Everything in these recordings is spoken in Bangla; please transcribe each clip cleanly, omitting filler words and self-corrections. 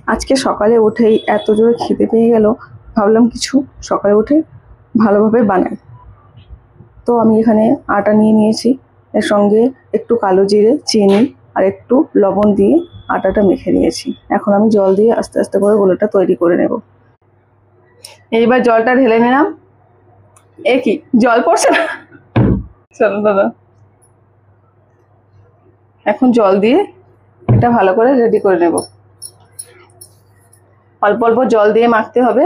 আজকে সকালে উঠেই এত জোরে খিদে পেয়ে গেল, ভাবলাম কিছু সকালে উঠে ভালোভাবে বানাই। তো আমি এখানে আটা নিয়ে নিয়েছি, এর সঙ্গে একটু কালো জিরে, চিনি আর একটু লবণ দিয়ে আটাটা মেখে নিয়েছি। এখন আমি জল দিয়ে আস্তে আস্তে করে গোলাটা তৈরি করে নেব। এইবার জলটা ঢেলে নিলাম। এ কি জল পড়ছে না? চলো দাদা, এখন জল দিয়ে এটা ভালো করে রেডি করে নেব। অল্প অল্প জল দিয়ে মাখতে হবে।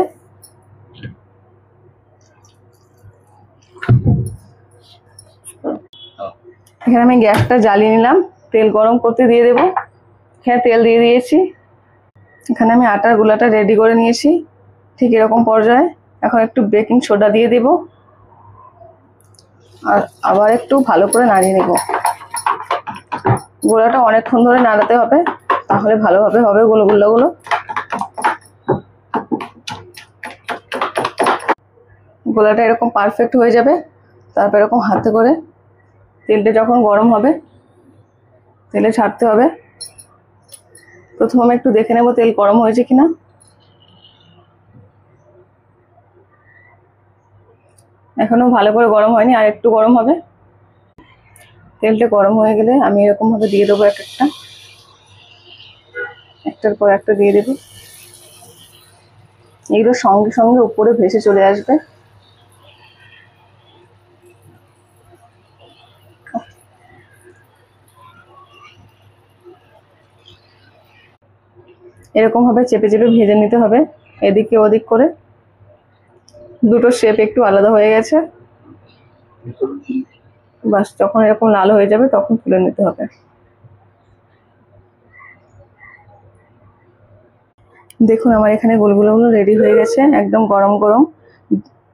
এখানে আমি গ্যাসটা জ্বালিয়ে নিলাম, তেল গরম করতে দিয়ে দেবো। এখানে তেল দিয়ে দিয়েছি। এখানে আমি আটার গোলাটা রেডি করে নিয়েছি, ঠিক এরকম পর্যায়ে। এখন একটু বেকিং সোডা দিয়ে দেব আর আবার একটু ভালো করে নাড়িয়ে নেব। গোলাটা অনেকক্ষণ ধরে নাড়াতে হবে, তাহলে ভালোভাবে হবে গোলগুলো। গোলাটা এরকম পারফেক্ট হয়ে যাবে। তারপর এরকম হাতে করে তেলটা যখন গরম হবে, তেলে ছাড়তে হবে। প্রথমে আমি একটু দেখে নেব তেল গরম হয়েছে কিনা। এখনো ভালো করে গরম হয়নি, আর একটু গরম হবে। তেলটা গরম হয়ে গেলে আমি এরকম ভাবে দিয়ে দেবো একটার পর একটা দিয়ে দেবো। এগুলো সঙ্গে সঙ্গে উপরে ভেসে চলে আসবে। এরকম ভাবে চেপে চেপে ভেজে নিতে হবে, এদিকে ওদিক করে। দুটো শেপ একটু আলাদা হয়ে গেছে, বাস যখন এরকম লাল হয়ে যাবে তখন তুলে নিতে হবে। দেখুন আমার এখানে গোলগুলো রেডি হয়ে গেছে, একদম গরম গরম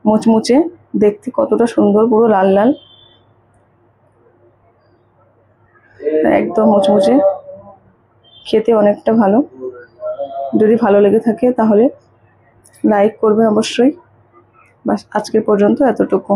মুচমুচে, দেখতে কতটা সুন্দর, পুরো লাল লাল, একদম মুচমুচে, খেতে অনেকটা ভালো। যদি ভালো লেগে থাকে তাহলে লাইক করবে অবশ্যই। বাস আজকের পর্যন্ত এতটুকু।